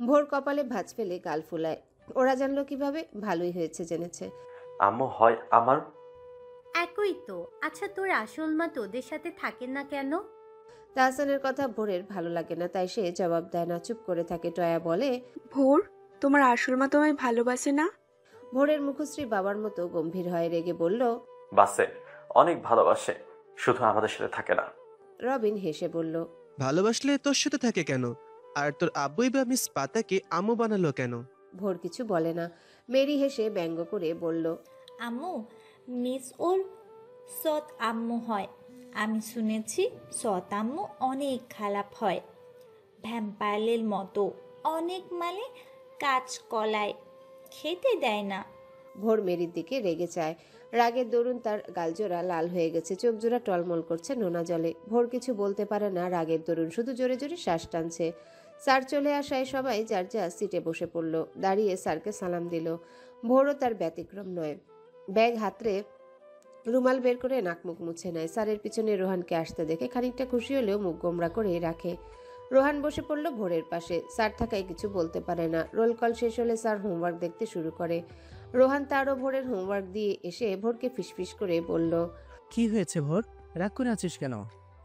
ভোর কপালে ভাঁজ ফেলে গাল ফুলায়। ওরা জানলো কিভাবে? ভালোই হয়েছে জেনেছে। আম্মু হয় আমার। একই তো। আচ্ছা, তোর আসল মা তোদের সাথে থাকেন না কেন? তাহসানের কথা ভোরের ভালো লাগে না, তাই সে জবাব দেয় না, চুপ করে থাকে। টয়া বলে, ভোর, তোমার আসল মা তোমায় ভালোবাসে না? ভোরের মুখশ্রী বাবার মতো গম্ভীর হয়। রেগে বলল, বাসে, অনেক ভালোবাসে, শুধু আমাদের সাথে থাকে না। রবিন হেসে বলল, ভালোবাসলে তোর সাথে থাকে কেন? আর তোর আব্বুই বা মিস পাতাকে আম্মু বানালো কেন? ভোর কিছু বলে না। মেরি হেসে ব্যঙ্গ করে বলল, আম্মু, মিস ওর সৎ আম্মু হয়। আমি শুনেছি সৎ আম্মু অনেক খারাপ হয়, ভ্যাম্পায়ারের মতো। অনেক মানে কাজ কলায় খেতে দেয় না। ভোর মেরির দিকে রেগে চায়। রাগের দরুন তার গালজোড়া লাল হয়ে গেছে, চোখ জোড়া টলমল করছে নোনা জলে। ভোর কিছু বলতে পারে না রাগের দরুন, শুধু জোরে জোরে শ্বাস টানছে। স্যার চলে আসায় সবাই যার যার সিটে বসে পড়ল। দাঁড়িয়ে স্যারকে সালাম দিল। ভোরও তার ব্যতিক্রম নয়। ব্যাগ হাতড়ে রুমাল বের করে নাক মুখ মুছে নেয়। স্যারের পিছনে রোহানকে আসতে দেখে খানিকটা খুশি হলেও মুখ গোমরা করে রাখে। রোহান বসে পড়ল ভোরের পাশে। স্যার থাকায় কিছু বলতে পারে না। রোল কল শেষ হলে স্যার হোমওয়ার্ক দেখতে শুরু করে। রোহান তারও ভোরের হোমওয়ার্ক দিয়ে এসে ভোরকে ফিসফিস করে বলল, কি হয়েছে ভোর? রাগ করে আছিস কেন?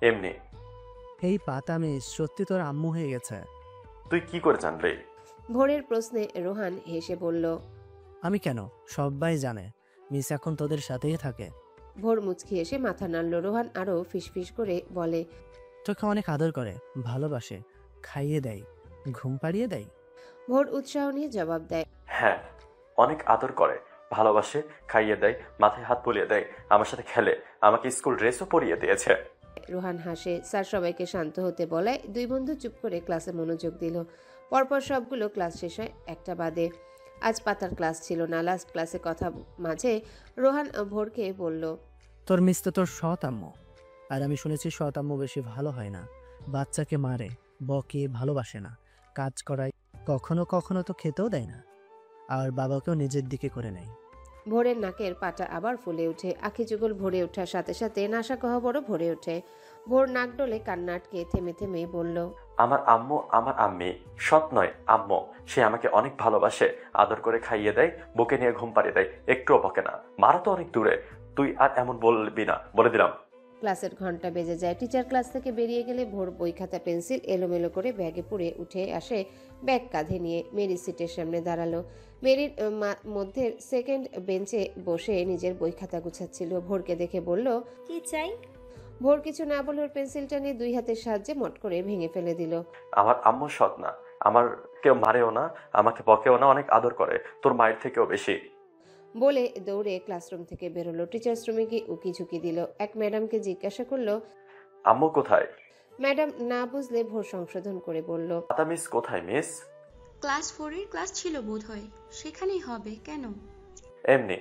এমনি। এই পাতা মিস সত্যি তোর আম্মু হয়ে গেছে। তুই কি করে জানলি? ভোরের প্রশ্নে রোহান হেসে বলল, আমি কেন, সবাই জানে মিস এখন তোদের সাথেই থাকে। ভোর মুচকি এসে মাথা নাড়ল। রোহান আরও ফিসফিস করে বলে, তোকে অনেক আদর করে, ভালোবাসে, খাইয়ে দেয়, ঘুম পাড়িয়ে দেয়। ভোর উৎসাহ নিয়ে জবাব দেয়, হ্যাঁ, অনেক আদর করে, ভালোবাসে, খাইয়ে দেয়, মাথায় হাত বুলিয়ে দেয়, আমার সাথে খেলে, আমাকে স্কুল ড্রেসও পরিয়ে দিয়েছে। রোহান হাসে। স্যার সবাইকে শান্ত হতে বলায় দুই বন্ধু চুপ করে ক্লাসে মনোযোগ দিল। পরপর সবগুলো ক্লাস শেষ হয় একটা বাদে। আজ পাতার ক্লাস ছিল না। লাস্ট ক্লাসে কথা মাঝে রোহান ভোরকে বলল, তোর মিস তো তোর সৎ আম্মু। আর আমি শুনেছি সৎ আম্মু বেশি ভালো হয় না, বাচ্চাকে মারে, বকে, ভালোবাসে না, কাজ করায়, কখনো কখনো তো খেতেও দেয় না, আর বাবাকেও নিজের দিকে করে নেয়। ভোরের নাকের পাটা আবার ফুলে ওঠে। আখি যুগল ভরে ওঠার সাথে সাথে নাসা গহ্বরও ভরে ওঠে। ভোর নাক ডলে কান্না আটকে থেমে থেমে বলল, আমার আম্মু আমার আম্মি, সৎ নয় আম্মু। সে আমাকে অনেক ভালোবাসে, আদর করে খাইয়ে দেয়, বুকে নিয়ে ঘুম পাড়িয়ে দেয়, একটুও বকে না। মারা তো অনেক দূরে, তুই আর এমন বলবি না, বলে দিলাম। ক্লাসের ঘন্টা বেজে যায়। টিচার ক্লাস থেকে বেরিয়ে গেলে ভোর বই খাতা পেন্সিল এলোমেলো করে ব্যাগে পুরে উঠে আসে, ব্যাগ কাঁধে নিয়ে মেরির সিটের সামনে দাঁড়ালো। মেরির মধ্যে সেকেন্ড বেঞ্চে বসে নিজের বই খাতা গুছাচ্ছিল। ভোরকে দেখে বলল, কি চাই? ভোর কিছু না বলে ওর পেন্সিলটা নিয়ে দুই হাতের সাহায্যে মট করে ভেঙে ফেলে দিল। আমার আম্মু সৎ না, আমার কেউ মারেও না, আমাকে বকেও না, অনেক আদর করে, তোর মায়ের থেকেও বেশি। বলে দৌড়ে ক্লাসরুম থেকে বেরোলো। টিচার্স রুমে গিয়ে উকি ঝুঁকি দিল। এক ম্যাডামকে জিজ্ঞাসা করলো, আম্মু কোথায়? ম্যাডাম না বুঝলে ভোর সংশোধন করে বলল, পাতা মিস কোথায় মিস? ক্লাস 4-এর ক্লাস ছিল বোধহয়, সেখানেই হবে। কেন? এমনি।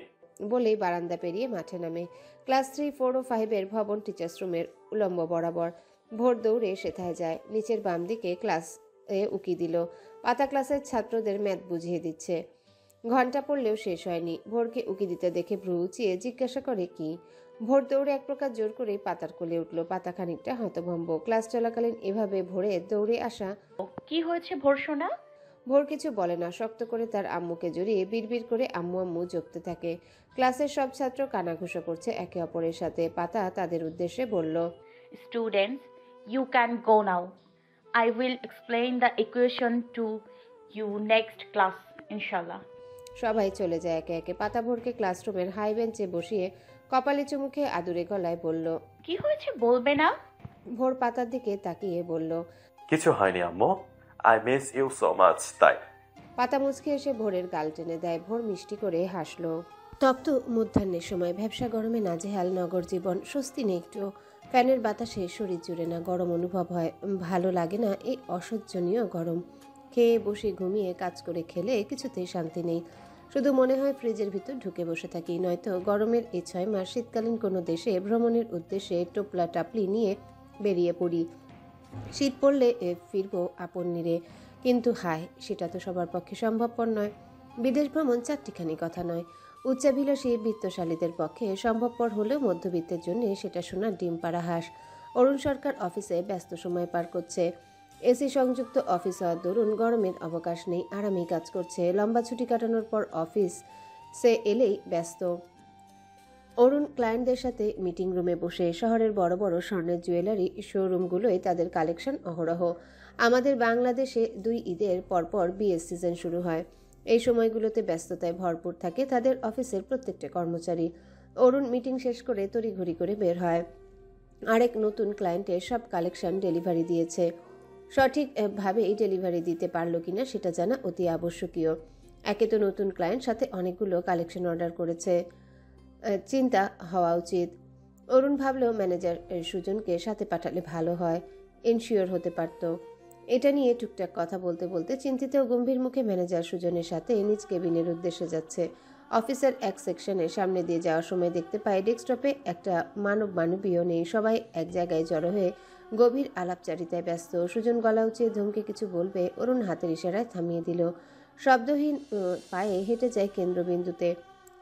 বলেই বারান্দা পেরিয়ে মাঠে নামে। ক্লাস 3, 4 ও 5-এর ভবন টিচার্স রুমের উলম্ব বরাবর। ভোর দৌড়ে সেথায় যায়। নিচের বাম দিকে ক্লাসে উকি দিল। পাতা ক্লাসের ছাত্রদের ম্যাথ বুঝিয়ে দিচ্ছে। ঘন্টা পড়লেও শেষ হয়নি। ভোরকে উকি দিতে দেখে ভ্রু উঁচিয়ে জিজ্ঞাসা করে, কি? ভোর দৌড়ে এক প্রকার জোর করে পাতার কোলে উঠল। পাতা খানিকটা হতভম্ব। ক্লাস চলাকালীন এভাবে ভোরে দৌড়ে আসা। কি হয়েছে ভোর সোনা? ভোর কিছু বলে না। শক্ত করে তার আম্মুকে জড়িয়ে বিড়বিড় করে আম্মু আম্মু জপতে থাকে। ক্লাসের সব ছাত্র কানাঘুষো করছে একে অপরের সাথে। পাতা তাদের উদ্দেশ্যে বলল, Students, you can go now. I will explain the equation to you next class, inshallah. সবাই চলে যায় একে একে। পাতা ভোরকে ক্লাসরুমের হাই বেঞ্চে বসিয়ে কপালে চুমুখে আদুরে গলায় বলল, কি হয়েছে বলবে না? ভোর পাতার দিকে তাকিয়ে বলল, কিছু হয়নি আম্মু, I miss you so much. তাই পাতা মুচকে এসে ভোরের গাল টেনে দেয়। ভোর মিষ্টি করে হাসলো। তপ্ত মধ্যাহ্নের সময় ভ্যাবসা গরমে নাজেহাল নগর জীবন। স্বস্তি নেই একটু। ফ্যানের বাতাসে শরীর জুড়ে না, গরম অনুভব হয়। ভালো লাগে না এই অসহ্যনীয় গরম। খেয়ে বসে ঘুমিয়ে কাজ করে খেলে কিছুতেই শান্তি নেই। শুধু মনে হয় ফ্রিজের ভিতর ঢুকে বসে থাকি, নয়তো গরমের এই 6 মাস শীতকালীন কোনো দেশে ভ্রমণের উদ্দেশ্যে টোপলা টাপলি নিয়ে বেরিয়ে পড়ি। শীত পড়লে ফিরবো আপন নিরে। কিন্তু হায়, সেটা তো সবার পক্ষে সম্ভবপর নয়। বিদেশ ভ্রমণ চারটিখানি কথা নয়। উচ্চাভিলাষী বিত্তশালীদের পক্ষে সম্ভবপর হলেও মধ্যবিত্তের জন্য সেটা সোনার ডিম পাড়া হাঁস। অরুণ সরকার অফিসে ব্যস্ত সময় পার করছে। এসি সংযুক্ত অফিস হওয়ার দরুন গরমের অবকাশ নেই, আরামেই কাজ করছে। লম্বা ছুটি কাটানোর পর অফিসে এলেই ব্যস্ত। অরুণ ক্লায়েন্টদের সাথে মিটিং রুমে বসে। শহরের বড় বড় স্বর্ণের জুয়েলারি শোরুমগুলোয় তাদের কালেকশন অহরহ। আমাদের বাংলাদেশে 2 ঈদের পরপর বিয়ের সিজন শুরু হয়। এই সময়গুলোতে ব্যস্ততায় ভরপুর থাকে তাদের অফিসের প্রত্যেকটা কর্মচারী। অরুণ মিটিং শেষ করে তড়িঘড়ি করে বের হয়। আরেক নতুন ক্লায়েন্টের সব কালেকশন ডেলিভারি দিয়েছে। সঠিকভাবেই ডেলিভারি দিতে পারল কিনা সেটা জানা অতি আবশ্যকীয়। একে তো নতুন ক্লায়েন্ট, সাথে অনেকগুলো কালেকশন অর্ডার করেছে, চিন্তা হওয়া উচিত। অরুণ ভাবল ম্যানেজার সুজনকে সাথে পাঠালে ভালো হয়, ইনশিওর হতে পারত। এটা নিয়ে টুকটাক কথা বলতে বলতে চিন্তিত ও গম্ভীর মুখে ম্যানেজার সুজনের সাথে নিজ কেবিনের উদ্দেশ্যে যাচ্ছে। অফিসের এক সেকশনের সামনে দিয়ে যাওয়ার সময় দেখতে পায় ডেস্কটপে একটা মানবীয় নেই। সবাই এক জায়গায় জড়ো হয়ে গভীর আলাপচারিতায় ব্যস্ত। সুজন গলা উঁচিয়ে ধমকে কিছু বলবে, অরুণ হাতের ইশারায় থামিয়ে দিল। শব্দহীন পায়ে হেঁটে যায় কেন্দ্রবিন্দুতে।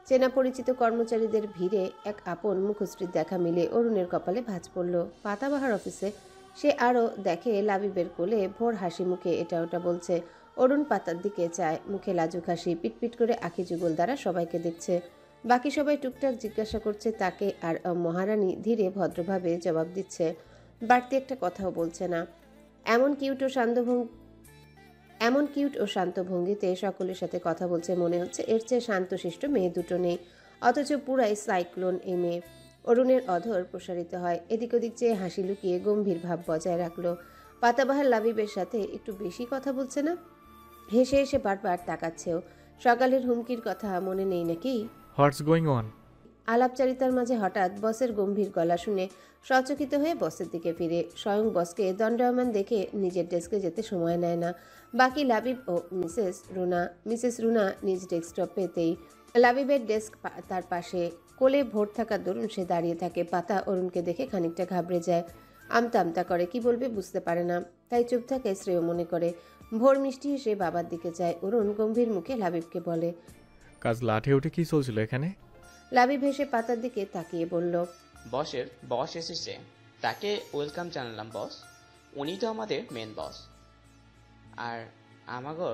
চেনা পরিচিত কর্মচারীদের ভিড়ে এক আপন মুখশ্রীর দেখা মিলে অরুণের কপালে ভাঁজ পড়ল। পাতাবাহার অফিসে সে আরও দেখে লাবিবের কোলে ভোর হাসি মুখে এটা ওটা বলছে। অরুণ পাতার দিকে চায়, মুখে লাজুক হাসি, পিটপিট করে আখি যুগল দ্বারা সবাইকে দেখছে। বাকি সবাই টুকটাক জিজ্ঞাসা করছে তাকে, আর মহারানী ধীরে ভদ্রভাবে জবাব দিচ্ছে, বাড়তি একটা কথাও বলছে না। এমন কিউট ও শান্ত ভঙ্গিতে সকলের সাথে কথা বলছে, মনে হচ্ছে এর চেয়ে শান্তশিষ্ট মেয়ে দুটো নেই। অথচ পুরাই সাইক্লোন এই মেয়ে। অরুণের অধর প্রসারিত হয়, এদিক ওদিক চেয়ে হাসি লুকিয়ে গম্ভীর ভাব বজায় রাখলো। পাতাবাহার লাবিবের সাথে একটু বেশি কথা বলছে না? হেসে হেসে বারবার তাকাচ্ছেও। সকালের হুমকির কথা মনে নেই নাকি? What's going on? আলাপচারিতার মাঝে হঠাৎ বসের গম্ভীর গলা শুনে সচকিত হয়ে বসের দিকে ফিরে। স্বয়ং বসকে দণ্ডায়মান দেখে নিজের ডেস্কে যেতে সময় নেয় না। বাকি লাবিব ও মিসেস রুনা নিজ ডেস্কটপেতেই। লাবিবের ডেস্ক তার পাশে। কোলে ভোর থাকার দরুন সে দাঁড়িয়ে থাকে। পাতা অরুণকে দেখে খানিকটা ঘাবড়ে যায়, আমতা আমতা করে, কি বলবে বুঝতে পারে না, তাই চুপ থাকে শ্রেয় মনে করে। ভোর মিষ্টি হেসে বাবার দিকে যায়। অরুণ গম্ভীর মুখে লাবিবকে বলে, কাজ লাঠে উঠে কি চলছিল এখানে? লাবিব হেসে পাতার দিকে তাকিয়ে বলল, বসের বস এসেছে, তাকে ওয়েলকাম জানালাম বস। উনি তো আমাদের মেন বস। আর আমাগো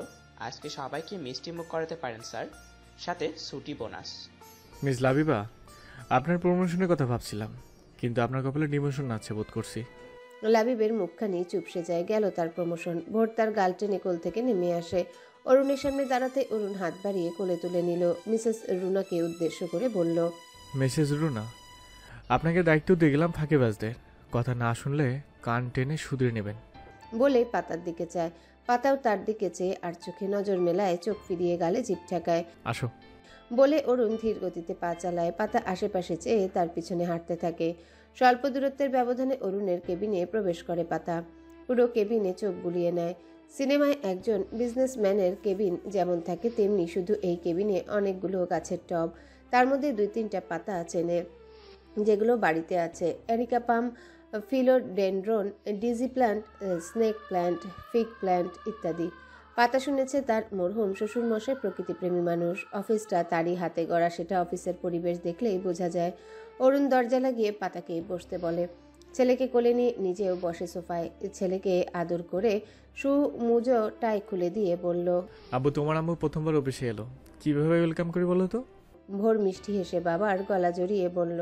আজকে সবাইকে মিষ্টি মুখ করাতে পারেন স্যার, সাথে ছুটি বোনাস। মিস লাবিবা, আপনার প্রমোশনের কথা ভাবছিলাম, কিন্তু আপনার কপালে ডিমোশন আছে বোধ করছি। লাবিবের মুখখানি চুপসে যায়, গেল তার প্রমোশন। ভোর তার গাল টেনে কোল থেকে নেমে আসে। অরুণের সামনে দাঁড়াতে অরুণ হাত বাড়িয়ে কোলে তুলে নিল। মিসেস রুনাকে উদ্দেশ্য করে বলল, মিসেস রুনা, আপনাকে দায়িত্ব দিয়ে গেলাম ফাঁকিবাজদের কথা না শুনলে কান টেনে শুধরে নেবেন। বলে পাতার দিকে চায়। পাতাও তার দিকে চেয়ে আর চোখে নজর মেলায়, চোখ ফিরিয়ে গালে জিভ ঠেকায়। আসো বলে অরুণ ধীর গতিতে পা চালায়। পাতা আশেপাশে চেয়ে তার পিছনে হাঁটতে থাকে। স্বল্প দূরত্বের ব্যবধানে অরুণের কেবিনে প্রবেশ করে পাতা। পুরো কেবিনে চোখ বুলিয়ে নেয়। সিনেমায় একজন বিজনেসম্যানের কেবিন যেমন থাকে, তেমনি শুধু এই কেবিনে অনেকগুলো গাছের টব। তার মধ্যে 2-3টা পাতা চেনে, যেগুলো বাড়িতে আছে। Areca palm, philodendron, ZZ plant, snake plant, fig plant ইত্যাদি। পাতা শুনেছে তার মরহুম শ্বশুরমশাই প্রকৃতিপ্রেমী মানুষ। অফিসটা তারই হাতে গড়া, সেটা অফিসের পরিবেশ দেখলেই বোঝা যায়। অরুণ দরজা লাগিয়ে পাতাকে বসতে বলে। ছেলেকে কোলে নিয়ে নিজেও বসে সোফায়। ছেলেকে আদর করে সুমুজো টাই খুলে দিয়ে বলল, আব্বু, তোমার আম্মু প্রথমবার অফিসে এলো, কিভাবে ওয়েলকাম করি বলো তো? ভোর মিষ্টি হেসে বাবার গলা জড়িয়ে বলল,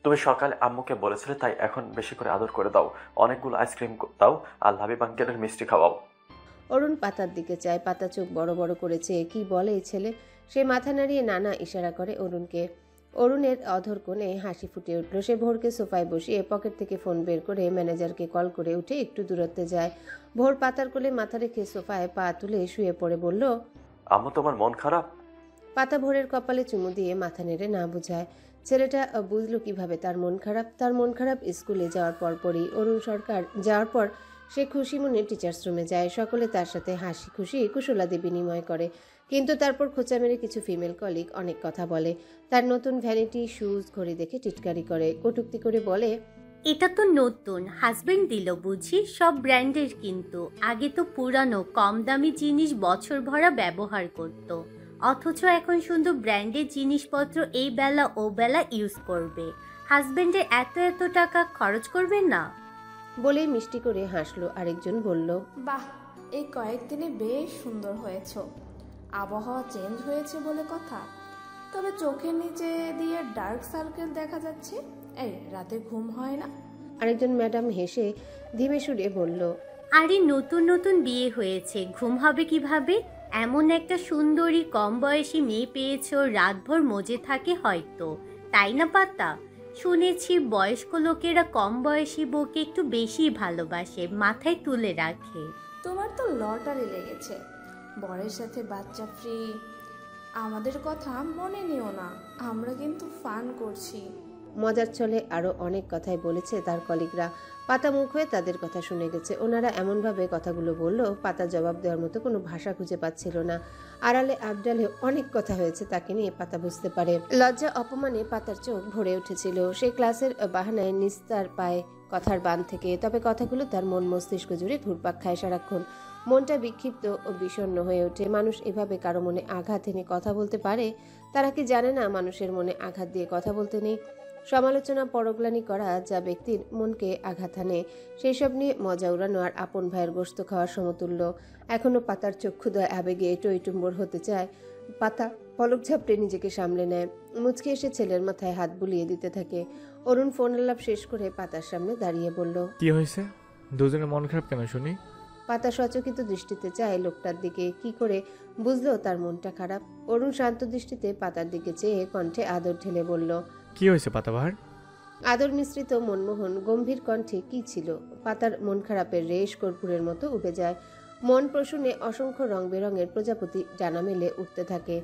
তুমি সকালে আম্মুকে বলেছিলে, তাই এখন বেশি করে আদর করে দাও, অনেকগুলো আইসক্রিম দাও, আর লাবিব আঙ্কেলের মিষ্টি খাওয়াও। অরুণ পাতার দিকে চায়। পাতা চোখ বড় বড় করেছে। কি বলে এই ছেলে? সে মাথা নাড়িয়ে নানা ইশারা করে অরুণকে। অরুণের অধর কোণে হাসি ফুটে উঠল। সে ভোরকে সোফায় বসিয়ে পকেট থেকে ফোন বের করে ম্যানেজারকে কল করে উঠে একটু দূরত্বে যায়। ভোর পাতার কোলে মাথা রেখে সোফায় পা তুলে শুয়ে পড়ে বলল, আম্মু, তোমার মন খারাপ? পাতা ভোরের কপালে চুমু দিয়ে মাথা নেড়ে না বুঝায়। ছেলেটা বুঝলো কিভাবে তার মন খারাপ? তার মন খারাপ স্কুলে যাওয়ার পরপরই। অরুণ সরকার যাওয়ার পর সে খুশি মনে টিচার্স রুমে যায়। সকলে তার সাথে হাসি খুশি কুশলাদি বিনিময় করে, কিন্তু তারপর খোঁচা মেরে কিছু ফিমেল কলিগ অনেক কথা বলে। তার নতুন ভ্যানিটি শুজ ঘড়ি দেখে টিটকারি করে, কটূক্তি করে বলে, এটা তো নতুন, হাজবেন্ড দিল বুঝি? সব ব্র্যান্ডের, কিন্তু আগে তো পুরানো কম দামি জিনিস বছর ভরা ব্যবহার করত, অথচ এখন শুধু ব্র্যান্ডের জিনিসপত্র এই বেলা ও বেলা ইউজ করবে। হাজবেন্ডের এত টাকা খরচ করবেন না? বলেই মিষ্টি করে হাসলো। আরেকজন বলল, বাহ, এই কয়েকদিনে বেশ সুন্দর হয়েছ। আবহাওয়া চেঞ্জ হয়েছে বলে কথা। তবে চোখের নিচে দিয়ে ডার্ক সার্কেল দেখা যাচ্ছে। এই রাতে ঘুম হয় না? আরেকজন ম্যাডাম হেসে ধীমে সুরে বলল, আরে নতুন নতুন বিয়ে হয়েছে, ঘুম হবে কিভাবে? এমন একটা সুন্দরী কম বয়সী মেয়ে পেয়েছো, রাতভর মজে থাকে হয়তো, তাই না পাতা? শুনেছি বয়স্ক লোকেরা কম বয়সী বউকে একটু বেশি ভালোবাসে, মাথায় তুলে রাখে। তোমার তো লটারি লেগেছে, বরের সাথে বাচ্চা ফ্রি। আমাদের কথা মনে নিও না, আমরা কিন্তু ফান করছি। মজার ছলে আরো অনেক কথাই বলেছে তার কলিগরা। পাতা মুখ হয়ে তাদের কথা শুনে গেছে। ওনারা এমনভাবে কথাগুলো বলল, পাতা জবাব দেওয়ার মতো কোনো ভাষা খুঁজে পাচ্ছিল না। আড়ালে আবডালে অনেক কথা হয়েছে তাকে নিয়ে, পাতা বুঝতে পারে। লজ্জা অপমানে পাতার চোখ ভরে উঠেছিল। সে ক্লাসের বাহানায় নিস্তার পায় কথার বান থেকে। তবে কথাগুলো তার মন মস্তিষ্ক জুড়ে ঘুরপাক খায় সারাক্ষণ। মনটা বিক্ষিপ্ত ও বিষণ্ণ হয়ে ওঠে। মানুষ এভাবে কারো মনে আঘাত এনে কথা বলতে পারে? তারা কি জানে না মানুষের মনে আঘাত দিয়ে কথা বলতে নেই? সমালোচনা, পরগ্লানি করা যা ব্যক্তির মনকে আঘাত হানে, সেই সব নিয়ে মজা উড়ানো আর আপন ভাইয়ের গোশত খাওয়ার সমতুল্য। এখনো পাতার চক্ষুদয় আবেগে টইটুম্বর হতে চায়। পাতা পলক ঝাপটে নিজেকে সামলে নেয়। মুচকি এসে ছেলের মাথায় হাত বুলিয়ে দিতে থাকে। অরুণ ফোন আলাপ শেষ করে পাতার সামনে দাঁড়িয়ে বলল, কি হয়েছে? দুজনে মন খারাপ কেন শুনি? পাতা সচকিত দৃষ্টিতে চায় লোকটার দিকে। কি করে বুঝলো তার মনটা খারাপ? অরুণ শান্ত দৃষ্টিতে পাতার দিকে চেয়ে কণ্ঠে আদর ঢেলে বলল, কি হয়েছে পাতাবাহার? আদর মিশ্রিত মনমোহন গম্ভীর কণ্ঠে কি ছিল? পাতার মন খারাপের রেশ কর্পূরের মতো উবে যায়। মন প্রসূনে অসংখ্য রং বেরঙের প্রজাপতি ডানা মেলে উঠতে থাকে।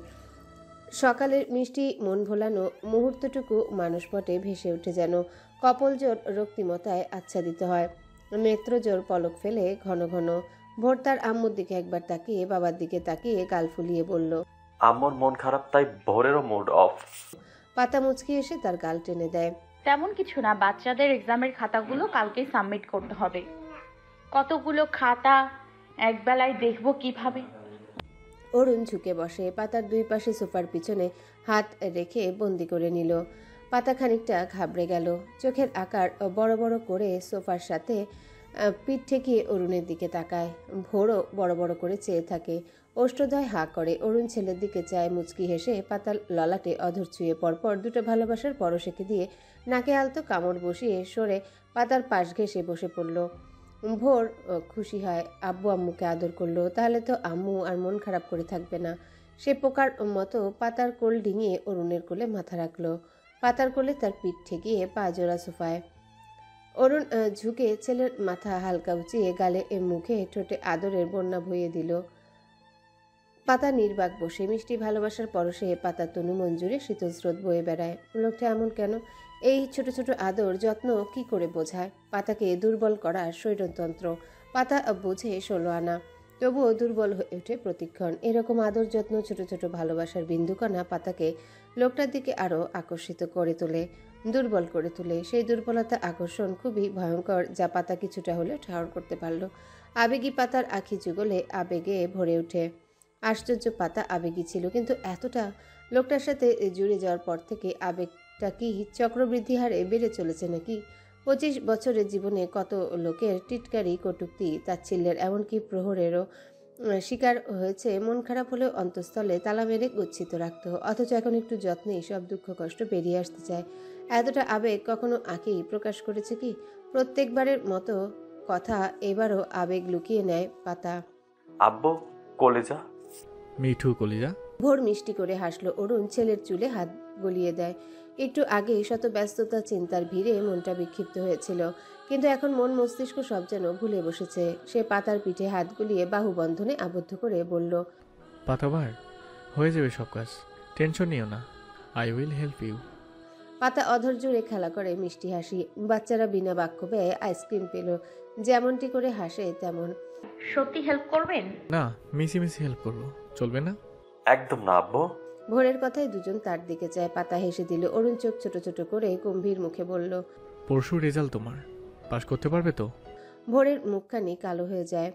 সকালের মিষ্টি মন ভোলানো মুহূর্তটুকু মানসপটে ভেসে উঠে যেন। কপলজোর রক্তিমতায় আচ্ছাদিত হয়। নেত্রজোর পলক ফেলে ঘন ঘন। ভোর তার আম্মুর দিকে একবার তাকিয়ে বাবার দিকে তাকিয়ে গাল ফুলিয়ে বলল, আম্মুর মন খারাপ তাই ভোরেরও মুড অফ। পাতা মুচকি এসে তার গাল টেনে দেয়। তেমন কিছু না, বাচ্চাদের এক্সামের খাতাগুলো কালকেই সাবমিট করতে হবে। কতগুলো খাতা একবেলায় দেখবো কিভাবে? অরুণ ঝুঁকে বসে। পাতার দুই পাশে সোফার পিছনে হাত রেখে বন্দি করে নিল। পাতা খানিকটা ঘাবড়ে গেল। চোখের আকার বড় বড় করে সোফার সাথে পিঠ ঠেকিয়ে অরুণের দিকে তাকায়। ভোরও বড় বড় করে চেয়ে থাকে। ওষ্ঠদয় হাঁ করে। অরুণ ছেলের দিকে চায়, মুচকি হেসে পাতার ললাটে অধর ছুঁয়ে পরপর দুটো ভালোবাসার পরশেকে দিয়ে নাকে আলতো কামড় বসিয়ে সরে পাতার পাশ ঘেঁষে বসে পড়ল। ভোর খুশি হয়, আব্বু আম্মুকে আদর করলো, তাহলে তো আম্মু আর মন খারাপ করে থাকবে না। সে পোকার মতো পাতার কোল ডিঙিয়ে অরুণের কোলে মাথা রাখলো। পাতার কোলে তার পিঠ ঠেকিয়ে পা জোড়া সোফায়। অরুণ ঝুঁকে ছেলের মাথা হালকা উঁচিয়ে গালে মুখে ঠোঁটে আদরের বন্যা বইয়ে দিল। পাতা নির্বাক বসে। মিষ্টি ভালোবাসার পরশে পাতার তনু মঞ্জুরে শীতল স্রোত বয়ে বেড়ায়। লোকটা এমন কেন? এই ছোট ছোট আদর যত্ন কি করে বোঝায়? পাতাকে দুর্বল করার স্বৈরতন্ত্র। পাতা বোঝে 16 আনা, তবুও দুর্বল হয়ে ওঠে প্রতিক্ষণ। এরকম আদর যত্ন, ছোট ছোট ভালোবাসার বিন্দুকণা পাতাকে লোকটার দিকে আরও আকর্ষিত করে তোলে, দুর্বল করে তোলে। সেই দুর্বলতা আকর্ষণ খুবই ভয়ঙ্কর, যা পাতা কিছুটা হলেও ঠাহর করতে পারল। আবেগী পাতার আখি যুগলে আবেগে ভরে ওঠে। আশ্চর্য, পাতা আবেগী ছিল, কিন্তু এতটা? লোকটার সাথে জুড়ে যাওয়ার পর থেকে আবেগটা কি চক্রবৃদ্ধি হারে বেড়ে চলেছে নাকি? 25 বছরের জীবনে কত লোকের টিটকারি, কটূক্তি, তাচ্ছিল্যের, এমনকি প্রহরেরও শিকার হয়েছে। মন খারাপ হলেও অন্তঃস্থলে তালা মেরে গচ্ছিত রাখত। অথচ এখন একটু যত্নেই সব দুঃখ কষ্ট বেরিয়ে আসতে চায়। এতটা আবেগ কখনো আঁকেই প্রকাশ করেছে কি? প্রত্যেকবারের মতো কথা এবারও আবেগ লুকিয়ে নেয় পাতা। আব্বু কলেজা। মিঠু কলিজা। ভোর মিষ্টি করে হাসলো। অরুণ ছেলের চুলে হাত গলিয়ে দেয়। একটু আগে শত ব্যস্ততা, চিন্তার ভিড়ে মনটা বিক্ষিপ্ত হয়েছিল, কিন্তু এখন মন মস্তিষ্ক সব যেন ভুলে বসেছে। সে পাতার পিঠে হাত গুলিয়ে বাহু বন্ধনে আবদ্ধ করে বলল, পাতাবাহার, হয়ে যাবে সব কাজ, টেনশন নিও না, আই উইল হেল্প ইউ। পাতা অধর জুড়ে খেলা করে মিষ্টি হাসি। বাচ্চারা বিনা বাক্য ব্যয়ে আইসক্রিম পেল। যেমনটি করে হাসে তেমন। সত্যি হেল্প করবেন? না, মিশি মিশি হেল্প করবো, চলবে না? একদম না আব্বু। ভোরের কথায় দুজন তার দিকে চায়। পাতা হেসে দিল। অরুণ চোখ ছোট ছোট করে গম্ভীর মুখে বলল, পরশু রেজাল্ট তোমার, পাস করতে পারবে তো? ভোরের মুখখানি কালো হয়ে যায়।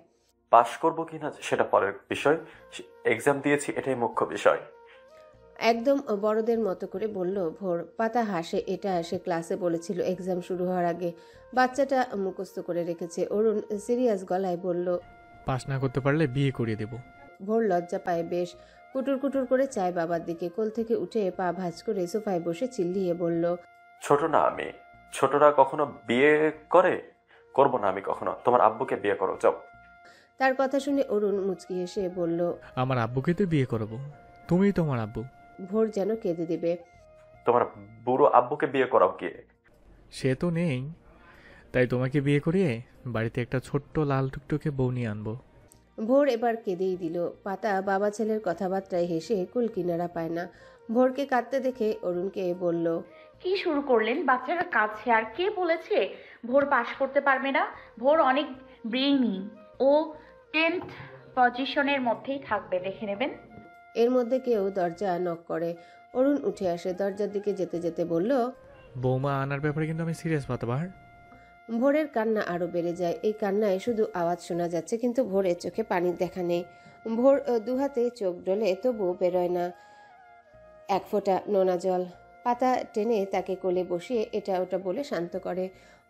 পাশ করবো কিনা সেটা পরের বিষয়, এক্সাম দিয়েছি, এটাই মুখ্য বিষয়। একদম বড়দের মতো করে বলল ভোর। পাতা হাসে, এটা সে ক্লাসে বলেছিল এক্সাম শুরু হওয়ার আগে। বাচ্চাটা মুখস্থ করে রেখেছে। অরুণ সিরিয়াস গলায় বলল, পাস না করতে পারলে বিয়ে করিয়ে দেব। ভোর লজ্জা পায় বেশ, কুটুর কুটুর করে চায় বাবার দিকে। কোল থেকে উঠে পা ভাঁজ করে সোফায় বসে চিল্লিয়ে বলল, ছোট না আমি, ছোটরা কখনো বিয়ে করে? করব না আমি কখনো। তোমার আব্বুকে বিয়ে করো যাও। তার কথা শুনে অরুণ মুচকি হেসে বলল, আমার আব্বুকে তো বিয়ে করবো, তুমিই তোমার আব্বু। ভোর যেন কেঁদে দিবে। তোমার বুড়ো আব্বুকে বিয়ে করাও গিয়ে। সে তো নেই, তাই তোমাকে বিয়ে করিয়ে বাড়িতে একটা ছোট্ট লাল টুকটুকে বউ নিয়ে আনবো। ভোর এবার কেঁদেই দিল। পাতা বাবা ছেলের কথাবার্তায় হেসে কুল কিনারা পায় না। ভোরকে কাঁদতে দেখে অরুণকে বলল, কি শুরু করলেন? বাচ্চারা কাঁদছে, আর কে বলেছে ভোর পাশ করতে পারবে না? ভোর অনেক ব্রেইনি, ও 10th পজিশনের মধ্যেই থাকবে, দেখে নেবেন। এর মধ্যে কেউ দরজা নক করে। অরুণ উঠে আসে, দরজার দিকে যেতে যেতে বলল, বৌমা আনার ব্যাপারে কিন্তু আমি সিরিয়াস পাতাবার। ভোরের কান্না আরো বেড়ে যায়। এই কান্নায় শুধু আওয়াজ শোনা যাচ্ছে, কিন্তু ভোরের চোখে পানির দেখা নেই। ভোর দুহাতে চোখ ডলে, তবু বেরোয় না এক ফোঁটা নোনা জল। পাতা টেনে তাকে কোলে বসিয়ে এটা ওটা বলে শান্ত করে।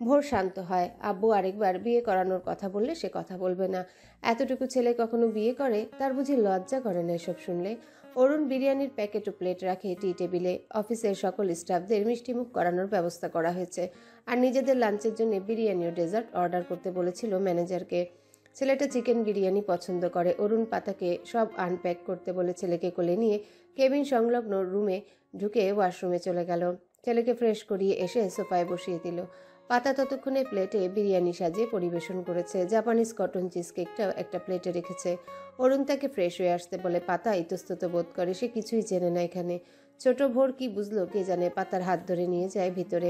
ভোর শান্ত হয়। আব্বু আরেকবার বিয়ে করানোর কথা বললে সে কথা বলবে না। এতটুকু ছেলে কখনো বিয়ে করে? তার বুঝি লজ্জা করে না এসব শুনলে? অরুণ বিরিয়ানির প্যাকেট ও প্লেট রাখে টি টেবিলে। অফিসের সকল স্টাফদের মিষ্টিমুখ করানোর ব্যবস্থা করা হয়েছে, আর নিজেদের লাঞ্চের জন্য বিরিয়ানি ও ডেজার্ট অর্ডার করতে বলেছিল ম্যানেজারকে। ছেলেটা চিকেন বিরিয়ানি পছন্দ করে। অরুণ পাতাকে সব আনপ্যাক করতে বলে ছেলেকে কোলে নিয়ে কেবিন সংলগ্ন রুমে ঢুকে ওয়াশরুমে চলে গেল। ছেলেকে ফ্রেশ করিয়ে এসে সোফায় বসিয়ে দিল। পাতা ততক্ষণে প্লেটে বিরিয়ানি সাজিয়ে পরিবেশন করেছে। জাপানিজ কটন চিজ কেকটাও একটা প্লেটে রেখেছে। অরুণ তাকে ফ্রেশ হয়ে আসতে বলে। পাতা ইতস্তত বোধ করে, সে কিছুই চেনে না এখানে। ছোট ভোর কি বুঝলো কে জানে, পাতার হাত ধরে নিয়ে যায় ভিতরে।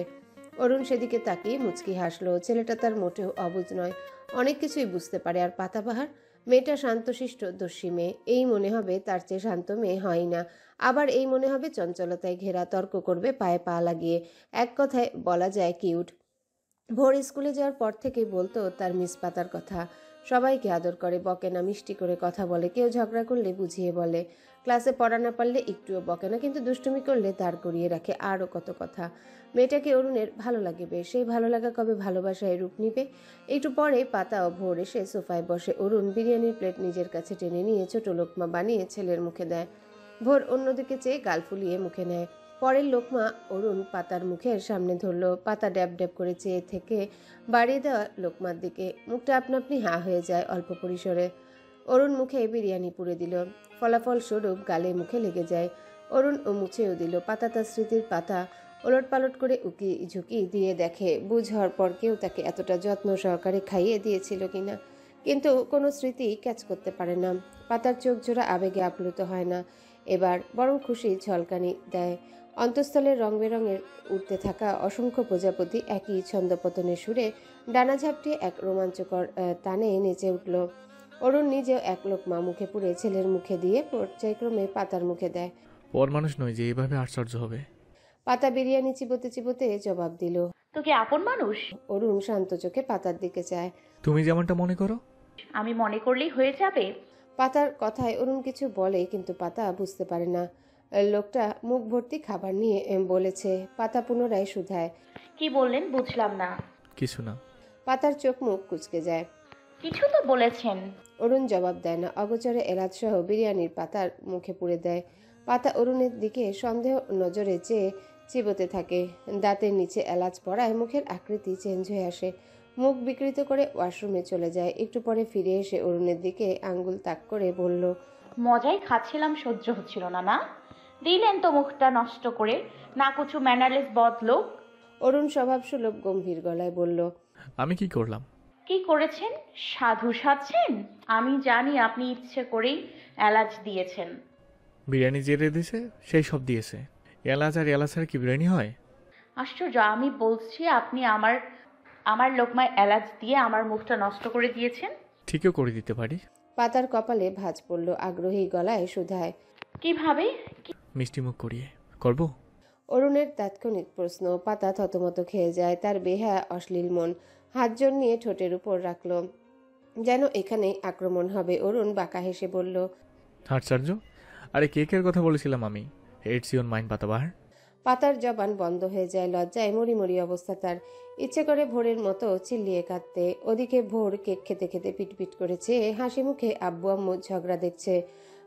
অরুণ সেদিকে তাকিয়ে মুচকি হাসলো। ছেলেটা তার মোটেও অবুঝ নয়, অনেক কিছুই বুঝতে পারে। আর পাতাবাহার মেয়েটা শান্তশিষ্ট দস্যি মেয়ে। এই মনে হবে তার চেয়ে শান্ত মেয়ে হয় না, আবার এই মনে হবে চঞ্চলতায় ঘেরা, তর্ক করবে পায়ে পা লাগিয়ে। এক কথায় বলা যায় কিউট। ভোর স্কুলে যাওয়ার পর থেকেই বলতো তার মিস পাতার কথা। সবাইকে আদর করে, বকে না, মিষ্টি করে কথা বলে। কেউ ঝগড়া করলে বুঝিয়ে বলে, ক্লাসে পড়া না পারলে একটুও বকে না, কিন্তু দুষ্টুমি করলে দাঁড় করিয়ে রাখে। আরও কত কথা। মেয়েটাকে অরুণের ভালো লাগে বেশ। সেই ভালো লাগা কবে ভালোবাসায় রূপ নিবে? একটু পরে পাতা ও ভোর এসে সোফায় বসে। অরুণ বিরিয়ানির প্লেট নিজের কাছে টেনে নিয়ে ছোট লোকমা বানিয়ে ছেলের মুখে দেয়। ভোর অন্যদিকে চেয়ে গাল ফুলিয়ে মুখে নেয়। পরের লোকমা অরুণ পাতার মুখের সামনে ধরল। পাতা ড্যাব ড্যাব করে চেয়ে থেকে বাড়িয়ে দেওয়া লোকমার দিকে। মুখটা আপনা আপনি হা হয়ে যায় অল্প পরিসরে। অরুণ মুখে বিরিয়ানি পুড়ে দিল। ফলাফল স্বরূপ গালে মুখে লেগে যায়। অরুণ ও মুছেও দিল। পাতা তার স্মৃতির পাতা ওলট পালট করে উকি ঝুঁকি দিয়ে দেখে বুঝ হওয়ার পর কেউ তাকে এতটা যত্ন সহকারে খাইয়ে দিয়েছিল কিনা। কিন্তু কোনো স্মৃতি ক্যাচ করতে পারে না। পাতার চোখ জোড়া আবেগে আপ্লুত হয় না এবার, বরং খুশি ঝলকানি দেয়। অন্তঃস্থলের রং বেরঙের উঠতে থাকা অসংখ্য প্রজাপতি একই ছন্দপতনের সুরে ডানা ঝাপটিয়ে এক রোমাঞ্চকর টানে নেচে উঠল। অরুণ নিজেও এক লোকমা মুখে পুড়ে ছেলের মুখে দিয়ে পর্যায়ক্রমে পাতার মুখে দেয়। ওর মানুষ নয় যে এইভাবে আশ্চর্য হবে। পাতা বিরিয়ানি চিবোতে চিবোতে জবাব দিল, তো কি আপন মানুষ? অরুণ শান্ত চোখে পাতার দিকে চায়। তুমি যেমনটা মনে করো। আমি মনে করলেই হয়ে যাবে? পাতার কথায় অরুণ কিছু বলে, কিন্তু পাতা বুঝতে পারে না। লোকটা মুখ ভর্তি খাবার নিয়ে বলেছে। পাতা পুনরায় শুধায়, কি বললেন? বুঝলাম না। কিছু না। পাতার চোখ মুখ কুঁচকে যায়। কিছু তো বলেছেন। অরুণ জবাব দেয় না। অগোচরে এলাচ সহ বিরিয়ানির পাতার মুখে পুড়ে দেয়। পাতা অরুণের দিকে সন্দেহ নজরে চেয়ে চিবোতে থাকে। দাঁতের নিচে এলাচ পড়ায় মুখের আকৃতি চেঞ্জ হয়ে আসে। মুখ বিকৃত করে ওয়াশরুমে চলে যায়। একটু পরে ফিরে এসে অরুণের দিকে আঙ্গুল তাক করে বলল, মজাই খাচ্ছিলাম, সহ্য হচ্ছিল না। না দিলেন তো মুখটা নষ্ট করে, না কিছু ম্যানারলেস বদলোক। অরুণ স্বভাবসুলভ গম্ভীর গলায় বলল, আমি কি করলাম? কি করেছেন? সাধু সাজছেন? আমি জানি আপনি ইচ্ছে করেই এলাচ দিয়েছেন। বিরিয়ানি জেরে দিয়েছে, সেই সব দিয়েছে। এলাচ আর এলাচ আর কি বিরিয়ানি হয়? আশ্চর্য। আমি বলছি আপনি আমার লোকমায় এলাচ দিয়ে আমার মুখটা নষ্ট করে দিয়েছেন। ঠিকও করে দিতে পারি। পাতার কপালে ভাঁজ পড়ল। আগ্রহী গলায় শুধায়, কিভাবে? মিষ্টি মুখ করিয়ে করবো? অরুণের তাৎক্ষণিক প্রশ্ন। পাতা থতমত খেয়ে যায়। তার বেহা অশ্লীল মন হাত জোর নিয়ে ঠোঁটের উপর রাখল, যেন এখানেই আক্রমণ হবে। অরুণ বাঁকা হেসে বলল, আশ্চর্য। আরে কেকের কথা বলেছিলাম আমি। ইটস ইউর মাইন্ড পাতাবাহার। পাতার জবান বন্ধ হয়ে যায়, লজ্জায় মরিমরি অবস্থা তার। ইচ্ছে করে ভোরের মতো চিল্লিয়ে কাঁদতে। ওদিকে ভোর কেক খেতে খেতে পিটপিট করেছে, হাসি মুখে আব্বু আম্মু ঝগড়া দেখছে।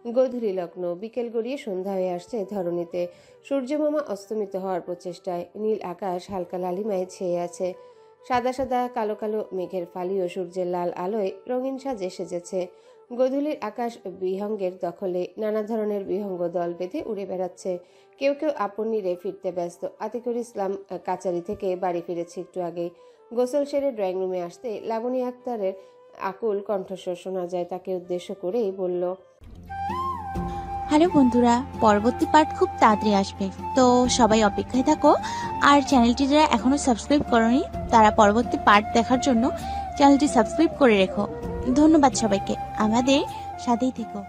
গোধূলি লগ্ন, বিকেল গড়িয়ে সন্ধ্যা হয়ে আসছে ধরণীতে। সূর্যমামা অস্তমিত হওয়ার প্রচেষ্টায়। নীল আকাশ হালকা লালিমায় ছেয়ে আছে। সাদা সাদা কালো কালো মেঘের ফালিও সূর্যের লাল আলোয় রঙিন সাজে সেজেছে। গোধূলির আকাশ বিহঙ্গের দখলে, নানা ধরনের বিহঙ্গ দল বেঁধে উড়ে বেড়াচ্ছে। কেউ কেউ আপন নিরে ফিরতে ব্যস্ত। আতিকুর ইসলাম কাচারি থেকে বাড়ি ফিরেছে একটু আগেই। গোসল সেরে ড্রয়িং রুমে আসতে লাবণী আক্তারের আকুল কণ্ঠস্বর শোনা যায়। তাকে উদ্দেশ্য করেই বলল, হ্যালো বন্ধুরা, পরবর্তী পার্ট খুব তাড়াতাড়ি আসবে, তো সবাই অপেক্ষায় থাকো। আর চ্যানেলটি যারা এখনো সাবস্ক্রাইব করনি তারা পরবর্তী পার্ট দেখার জন্য চ্যানেলটি সাবস্ক্রাইব করে রেখো। ধন্যবাদ সবাইকে, আমাদের সাথেই থেকো।